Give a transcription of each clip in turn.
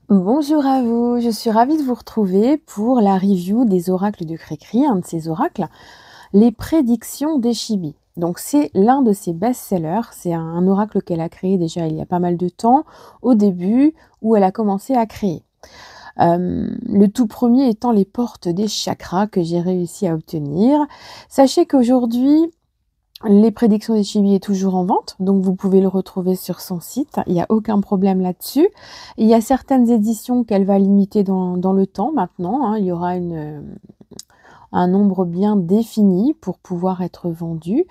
Bonjour à vous, je suis ravie de vous retrouver pour la review des oracles de Cricri, un de ces oracles, les prédictions d'Eshibi. Donc c'est l'un de ses best-sellers, c'est un oracle qu'elle a créé déjà il y a pas mal de temps, au début où elle a commencé à créer. Le tout premier étant les portes des chakras que j'ai réussi à obtenir. Sachez qu'aujourd'hui, les prédictions d'Eshibi est toujours en vente, donc vous pouvez le retrouver sur son site, il n'y a aucun problème là-dessus. Il y a certaines éditions qu'elle va limiter dans le temps maintenant, hein, il y aura un nombre bien défini pour pouvoir être vendu.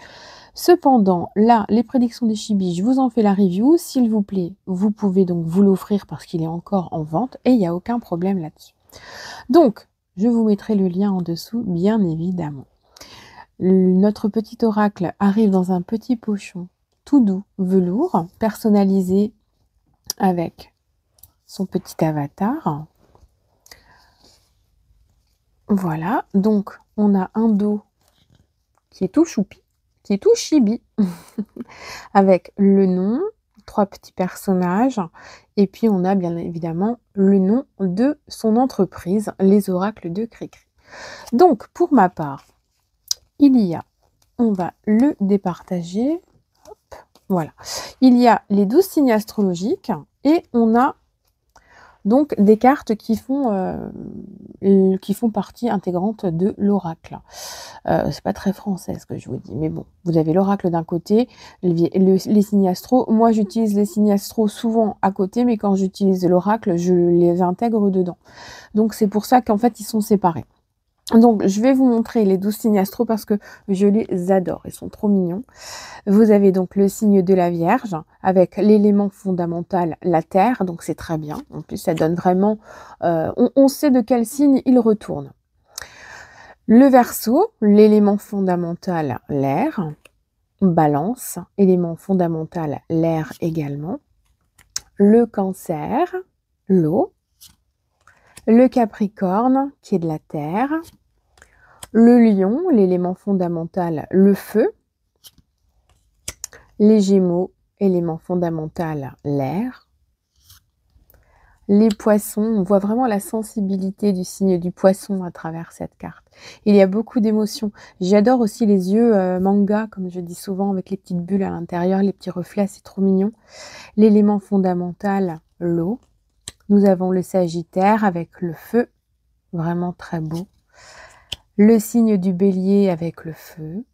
Cependant, là, les prédictions d'Eshibi, je vous en fais la review, s'il vous plaît, vous pouvez donc vous l'offrir parce qu'il est encore en vente et il n'y a aucun problème là-dessus. Donc, je vous mettrai le lien en dessous, bien évidemment. Notre petit oracle arrive dans un petit pochon tout doux, velours, personnalisé avec son petit avatar. Voilà, donc on a un dos qui est tout choupi, qui est tout chibi, avec le nom, 3 petits personnages, et puis on a bien évidemment le nom de son entreprise, les oracles de Cricri. Donc pour ma part, on va le départager. Hop, voilà. Il y a les 12 signes astrologiques et on a donc des cartes qui font partie intégrante de l'oracle. C'est pas très français ce que je vous dis, mais bon, vous avez l'oracle d'un côté, les signes astro. Moi, j'utilise les signes astro souvent à côté, mais quand j'utilise l'oracle, je les intègre dedans. Donc c'est pour ça qu'en fait, ils sont séparés. Donc, je vais vous montrer les 12 signes astro parce que je les adore, ils sont trop mignons. Vous avez donc le signe de la Vierge avec l'élément fondamental, la Terre, donc c'est très bien. En plus, ça donne vraiment... on sait de quel signe il retourne. Le Verseau, l'élément fondamental, l'air. Balance, élément fondamental, l'air également. Le Cancer, l'eau. Le Capricorne, qui est de la terre. Le Lion, l'élément fondamental, le feu. Les Gémeaux, élément fondamental, l'air. Les Poissons, on voit vraiment la sensibilité du signe du Poisson à travers cette carte. Il y a beaucoup d'émotions. J'adore aussi les yeux manga, comme je dis souvent, avec les petites bulles à l'intérieur, les petits reflets, c'est trop mignon. L'élément fondamental, l'eau. Nous avons le Sagittaire avec le feu, vraiment très beau. Le signe du Bélier avec le feu.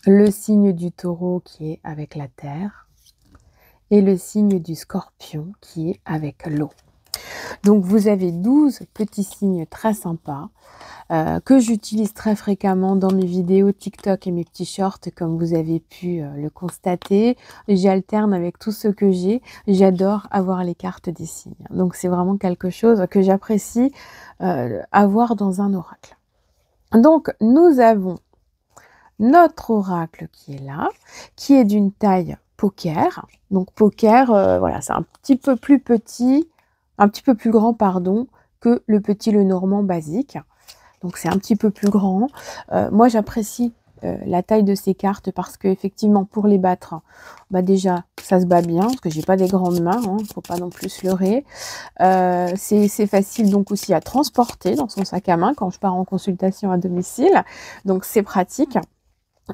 Le signe du Taureau qui est avec la terre. Et le signe du Scorpion qui est avec l'eau. Donc vous avez 12 petits signes très sympas que j'utilise très fréquemment dans mes vidéos TikTok et mes petits shorts, comme vous avez pu le constater. J'alterne avec tout ce que j'ai. J'adore avoir les cartes des signes. Donc c'est vraiment quelque chose que j'apprécie avoir dans un oracle. Donc nous avons notre oracle qui est là, qui est d'une taille poker. Donc poker, voilà, c'est un petit peu plus petit, un petit peu plus grand, pardon, que le petit Lenormand basique. Donc c'est un petit peu plus grand. Moi j'apprécie la taille de ces cartes parce qu'effectivement pour les battre, bah déjà ça se bat bien, parce que j'ai pas des grandes mains, hein, faut pas non plus se leurrer. C'est facile donc aussi à transporter dans son sac à main quand je pars en consultation à domicile. Donc c'est pratique.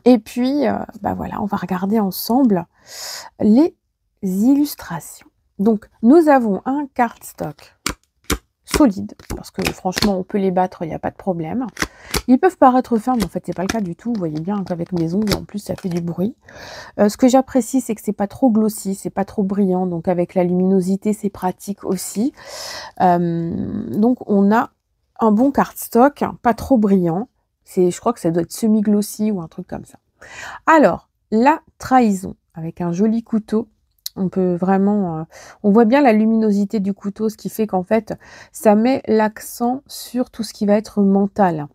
Et puis, bah voilà, on va regarder ensemble les illustrations. Donc, nous avons un cardstock solide, parce que franchement, on peut les battre, il n'y a pas de problème. Ils peuvent paraître fins, mais en fait, c'est pas le cas du tout. Vous voyez bien qu'avec mes ongles, en plus, ça fait du bruit. Ce que j'apprécie, c'est que c'est pas trop glossy, c'est pas trop brillant. Donc, avec la luminosité, c'est pratique aussi. Donc, on a un bon cardstock, pas trop brillant. Je crois que ça doit être semi-glossy ou un truc comme ça. Alors, la trahison, avec un joli couteau, on peut vraiment... on voit bien la luminosité du couteau, ce qui fait qu'en fait, ça met l'accent sur tout ce qui va être mental.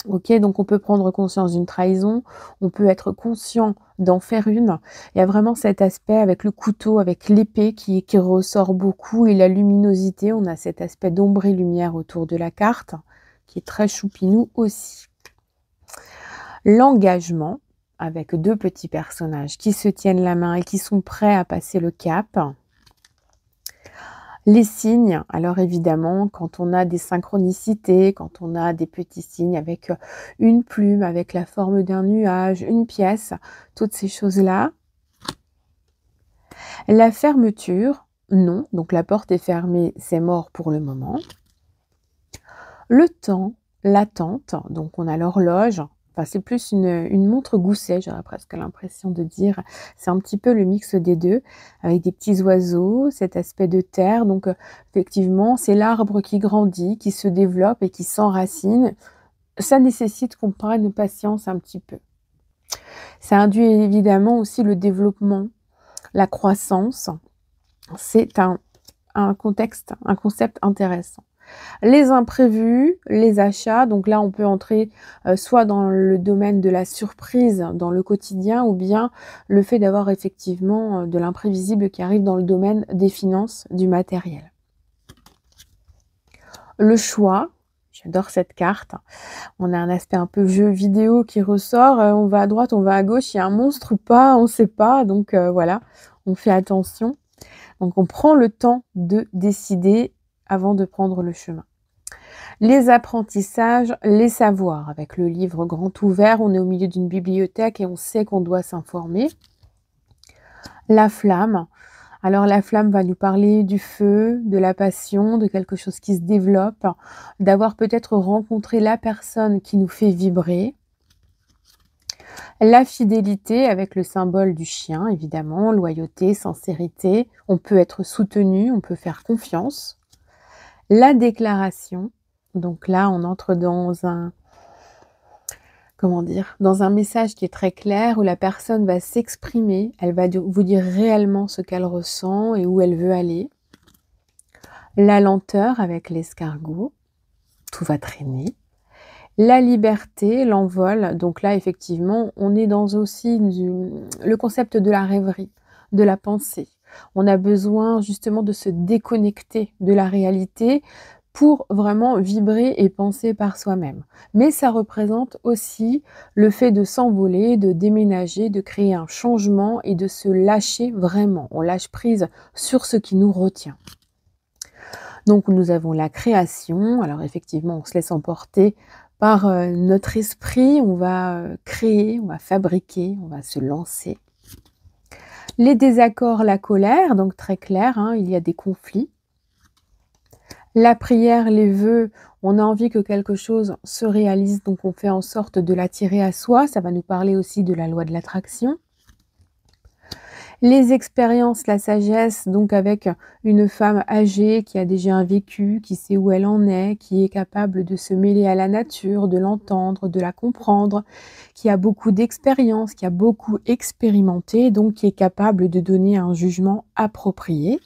Ok, donc on peut prendre conscience d'une trahison, on peut être conscient d'en faire une. Il y a vraiment cet aspect avec le couteau, avec l'épée qui ressort beaucoup et la luminosité. On a cet aspect d'ombre et lumière autour de la carte, qui est très choupinou aussi. L'engagement, avec 2 petits personnages qui se tiennent la main et qui sont prêts à passer le cap. Les signes, alors évidemment, quand on a des synchronicités, quand on a des petits signes avec une plume, avec la forme d'un nuage, une pièce, toutes ces choses-là. La fermeture, non, donc la porte est fermée, c'est mort pour le moment. Le temps, l'attente, donc on a l'horloge, enfin c'est plus une montre gousset, j'aurais presque l'impression de dire. C'est un petit peu le mix des deux, avec des petits oiseaux, cet aspect de terre. Donc effectivement, c'est l'arbre qui grandit, qui se développe et qui s'enracine. Ça nécessite qu'on prenne patience un petit peu. Ça induit évidemment aussi le développement, la croissance. C'est un contexte, un concept intéressant. Les imprévus, les achats, donc là on peut entrer soit dans le domaine de la surprise dans le quotidien ou bien le fait d'avoir effectivement de l'imprévisible qui arrive dans le domaine des finances, du matériel. Le choix, j'adore cette carte, on a un aspect un peu jeu vidéo qui ressort, on va à droite, on va à gauche, il y a un monstre ou pas, on ne sait pas, donc voilà, on fait attention. Donc on prend le temps de décider avant de prendre le chemin. Les apprentissages, les savoirs. Avec le livre grand ouvert, on est au milieu d'une bibliothèque et on sait qu'on doit s'informer. La flamme. Alors la flamme va nous parler du feu, de la passion, de quelque chose qui se développe, d'avoir peut-être rencontré la personne qui nous fait vibrer. La fidélité avec le symbole du chien, évidemment, loyauté, sincérité. On peut être soutenu, on peut faire confiance. La déclaration. Donc là, on entre dans dans un message qui est très clair, où la personne va s'exprimer, elle va vous dire réellement ce qu'elle ressent et où elle veut aller. La lenteur avec l'escargot, tout va traîner. La liberté, l'envol, donc là, effectivement, on est dans aussi le concept de la rêverie, de la pensée. On a besoin justement de se déconnecter de la réalité pour vraiment vibrer et penser par soi-même. Mais ça représente aussi le fait de s'envoler, de déménager, de créer un changement et de se lâcher vraiment. On lâche prise sur ce qui nous retient. Donc nous avons la création. Alors effectivement, on se laisse emporter par notre esprit. On va créer, on va fabriquer, on va se lancer. Les désaccords, la colère, donc très clair, hein, il y a des conflits. La prière, les vœux, on a envie que quelque chose se réalise, donc on fait en sorte de l'attirer à soi. Ça va nous parler aussi de la loi de l'attraction. Les expériences, la sagesse, donc avec une femme âgée qui a déjà un vécu, qui sait où elle en est, qui est capable de se mêler à la nature, de l'entendre, de la comprendre, qui a beaucoup d'expérience, qui a beaucoup expérimenté, donc qui est capable de donner un jugement approprié.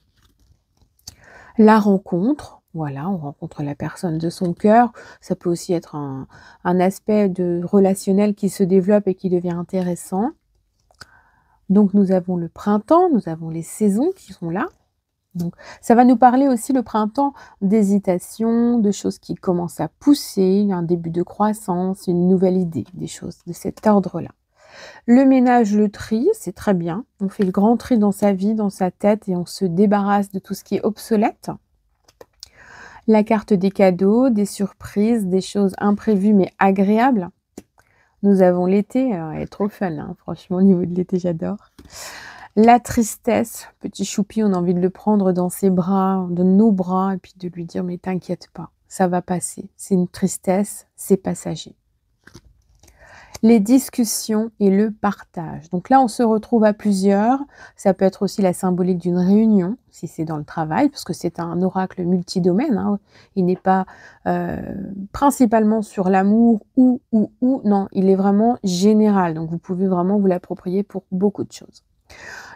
La rencontre, voilà, on rencontre la personne de son cœur. Ça peut aussi être un aspect relationnel qui se développe et qui devient intéressant. Donc nous avons le printemps, nous avons les saisons qui sont là. Donc ça va nous parler aussi le printemps d'hésitation, de choses qui commencent à pousser, un début de croissance, une nouvelle idée, des choses de cet ordre-là. Le ménage, le tri, c'est très bien. On fait le grand tri dans sa vie, dans sa tête et on se débarrasse de tout ce qui est obsolète. La carte des cadeaux, des surprises, des choses imprévues mais agréables. Nous avons l'été, elle est trop fun, hein, franchement, au niveau de l'été, j'adore. La tristesse, petit choupi, on a envie de le prendre dans ses bras, de nos bras, et puis de lui dire, mais t'inquiète pas, ça va passer. C'est une tristesse, c'est passager. Les discussions et le partage. Donc là, on se retrouve à plusieurs. Ça peut être aussi la symbolique d'une réunion, si c'est dans le travail, parce que c'est un oracle multidomaine. Hein. Il n'est pas principalement sur l'amour ou. Non, il est vraiment général. Donc vous pouvez vraiment vous l'approprier pour beaucoup de choses.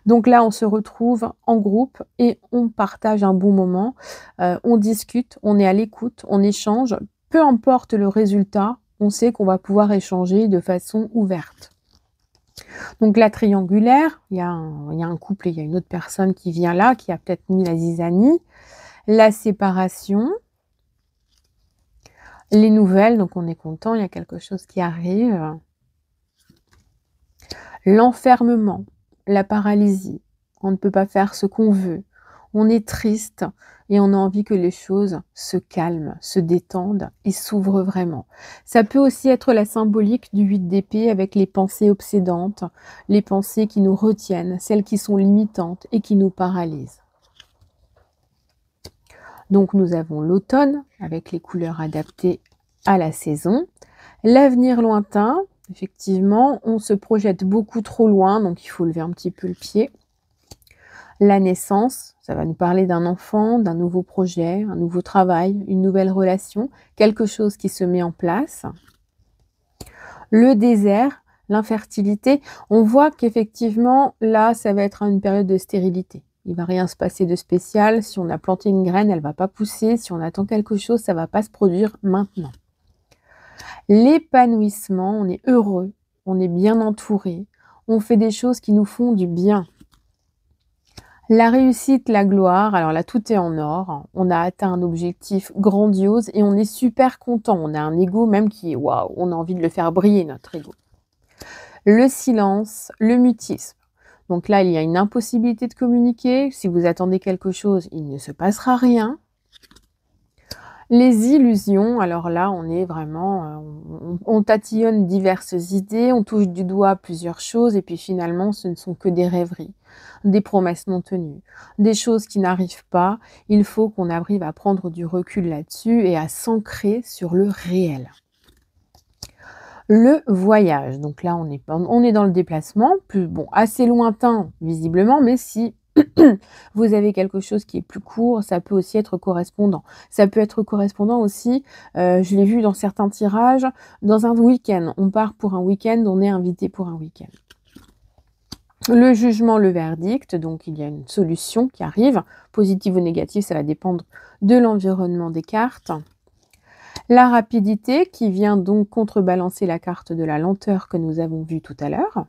Donc là, on se retrouve en groupe et on partage un bon moment. On discute, on est à l'écoute, on échange. Peu importe le résultat, on sait qu'on va pouvoir échanger de façon ouverte. Donc la triangulaire, il y a un couple et il y a une autre personne qui vient là, qui a peut-être mis la zizanie. La séparation. Les nouvelles, donc on est content, il y a quelque chose qui arrive. L'enfermement, la paralysie. On ne peut pas faire ce qu'on veut. On est triste et on a envie que les choses se calment, se détendent et s'ouvrent vraiment. Ça peut aussi être la symbolique du 8 d'épée avec les pensées obsédantes, les pensées qui nous retiennent, celles qui sont limitantes et qui nous paralysent. Donc nous avons l'automne avec les couleurs adaptées à la saison. L'avenir lointain, effectivement, on se projette beaucoup trop loin, donc il faut lever un petit peu le pied. La naissance, ça va nous parler d'un enfant, d'un nouveau projet, un nouveau travail, une nouvelle relation, quelque chose qui se met en place. Le désert, l'infertilité, on voit qu'effectivement, là, ça va être une période de stérilité. Il ne va rien se passer de spécial. Si on a planté une graine, elle ne va pas pousser. Si on attend quelque chose, ça ne va pas se produire maintenant. L'épanouissement, on est heureux, on est bien entouré, on fait des choses qui nous font du bien. La réussite, la gloire, alors là, tout est en or. On a atteint un objectif grandiose et on est super content. On a un ego même qui est waouh, on a envie de le faire briller, notre ego. Le silence, le mutisme. Donc là, il y a une impossibilité de communiquer. Si vous attendez quelque chose, il ne se passera rien. Les illusions, alors là, on est vraiment, on tatillonne diverses idées, on touche du doigt plusieurs choses et puis finalement, ce ne sont que des rêveries, des promesses non tenues, des choses qui n'arrivent pas. Il faut qu'on arrive à prendre du recul là-dessus et à s'ancrer sur le réel. Le voyage, donc là, on est dans le déplacement, assez lointain visiblement, mais si vous avez quelque chose qui est plus court, ça peut aussi être correspondant. Ça peut être correspondant aussi, je l'ai vu dans certains tirages, dans un week-end. On part pour un week-end, on est invité pour un week-end. Le jugement, le verdict, donc il y a une solution qui arrive, positive ou négative, ça va dépendre de l'environnement des cartes. La rapidité qui vient donc contrebalancer la carte de la lenteur que nous avons vue tout à l'heure.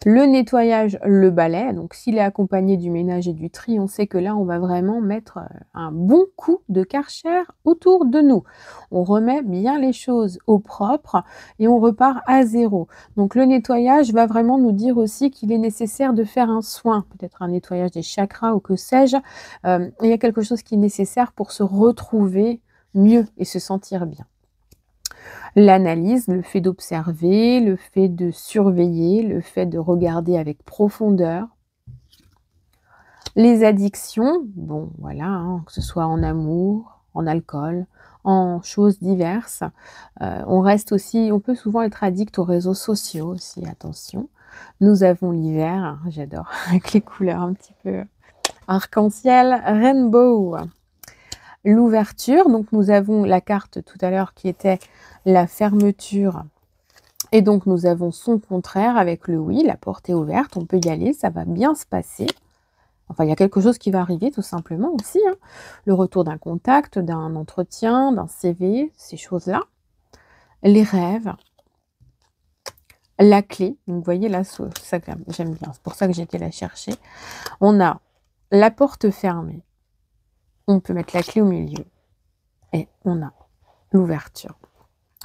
Le nettoyage, le balai, donc s'il est accompagné du ménage et du tri, on sait que là, on va vraiment mettre un bon coup de Karcher autour de nous. On remet bien les choses au propre et on repart à zéro. Donc le nettoyage va vraiment nous dire aussi qu'il est nécessaire de faire un soin, peut-être un nettoyage des chakras ou que sais-je. Il y a quelque chose qui est nécessaire pour se retrouver mieux et se sentir bien. L'analyse, le fait d'observer, le fait de surveiller, le fait de regarder avec profondeur. Les addictions, bon voilà, hein, que ce soit en amour, en alcool, en choses diverses. On peut souvent être addict aux réseaux sociaux aussi, attention. Nous avons l'hiver, hein, j'adore, avec les couleurs un petit peu arc-en-ciel, rainbow. L'ouverture, donc nous avons la carte tout à l'heure qui était la fermeture et donc nous avons son contraire avec le oui, la porte est ouverte, on peut y aller, ça va bien se passer. Enfin, il y a quelque chose qui va arriver tout simplement aussi, hein. Le retour d'un contact, d'un entretien, d'un CV, ces choses-là. Les rêves, la clé, donc vous voyez là, ça j'aime bien, c'est pour ça que j'ai été la chercher. On a la porte fermée, on peut mettre la clé au milieu et on a l'ouverture.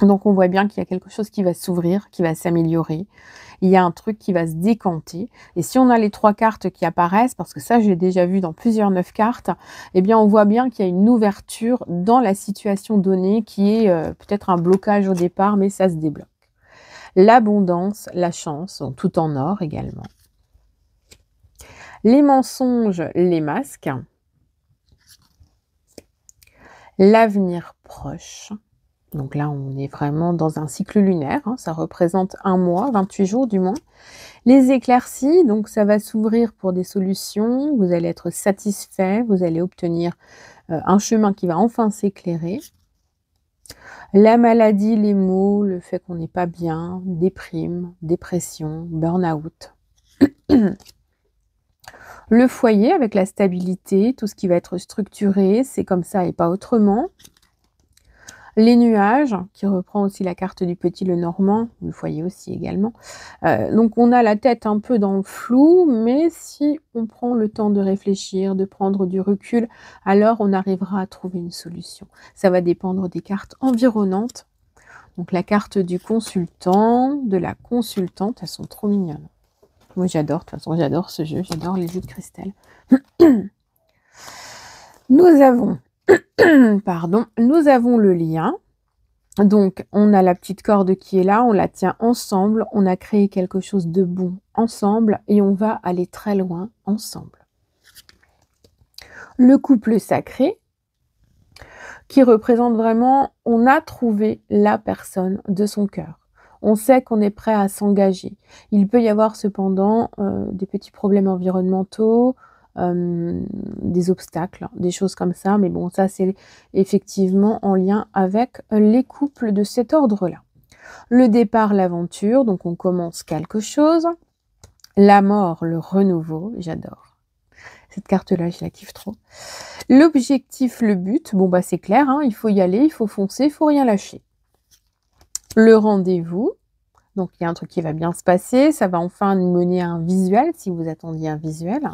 Donc on voit bien qu'il y a quelque chose qui va s'ouvrir, qui va s'améliorer. Il y a un truc qui va se décanter. Et si on a les 3 cartes qui apparaissent, parce que ça je l'ai déjà vu dans plusieurs 9 cartes, eh bien on voit bien qu'il y a une ouverture dans la situation donnée qui est peut-être un blocage au départ, mais ça se débloque. L'abondance, la chance, tout en or également. Les mensonges, les masques. L'avenir proche. Donc là, on est vraiment dans un cycle lunaire, hein, ça représente un mois, 28 jours du moins. Les éclaircies, donc ça va s'ouvrir pour des solutions, vous allez être satisfait, vous allez obtenir un chemin qui va enfin s'éclairer. La maladie, les maux, le fait qu'on n'est pas bien, déprime, dépression, burn-out. Le foyer avec la stabilité, tout ce qui va être structuré, c'est comme ça et pas autrement. Les nuages, qui reprend aussi la carte du petit Lenormand, le foyer aussi également. Donc on a la tête un peu dans le flou, mais si on prend le temps de réfléchir, de prendre du recul, alors on arrivera à trouver une solution. Ça va dépendre des cartes environnantes. Donc la carte du consultant, de la consultante, elles sont trop mignonnes. Moi, j'adore, de toute façon, j'adore ce jeu, j'adore les jeux de cristal. Nous avons, pardon, nous avons le lien. Donc, on a la petite corde qui est là, on la tient ensemble, on a créé quelque chose de bon ensemble et on va aller très loin ensemble. Le couple sacré, qui représente vraiment, on a trouvé la personne de son cœur. On sait qu'on est prêt à s'engager. Il peut y avoir cependant des petits problèmes environnementaux, des obstacles, des choses comme ça. Mais bon, ça, c'est effectivement en lien avec les couples de cet ordre-là. Le départ, l'aventure, donc on commence quelque chose. La mort, le renouveau, j'adore. Cette carte-là, je la kiffe trop. L'objectif, le but, bon bah c'est clair, hein, il faut y aller, il faut foncer, il faut rien lâcher. Le rendez-vous, donc il y a un truc qui va bien se passer, ça va enfin nous mener à un visuel, si vous attendiez un visuel.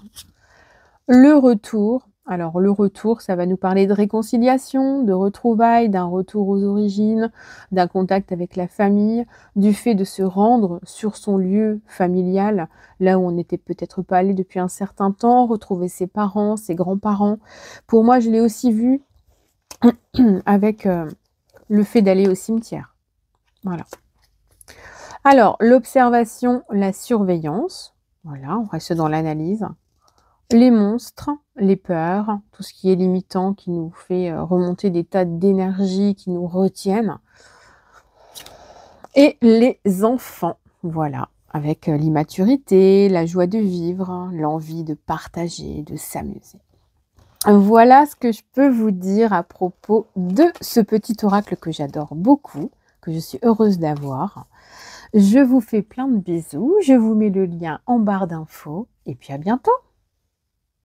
Le retour, alors le retour, ça va nous parler de réconciliation, de retrouvailles, d'un retour aux origines, d'un contact avec la famille, du fait de se rendre sur son lieu familial, là où on n'était peut-être pas allé depuis un certain temps, retrouver ses parents, ses grands-parents. Pour moi, je l'ai aussi vu avec le fait d'aller au cimetière. Voilà. Alors, l'observation, la surveillance. Voilà, on reste dans l'analyse. Les monstres, les peurs, tout ce qui est limitant, qui nous fait remonter des tas d'énergie, qui nous retiennent. Et les enfants, voilà, avec l'immaturité, la joie de vivre, l'envie de partager, de s'amuser. Voilà ce que je peux vous dire à propos de ce petit oracle que j'adore beaucoup, que je suis heureuse d'avoir. Je vous fais plein de bisous, je vous mets le lien en barre d'infos et puis à bientôt.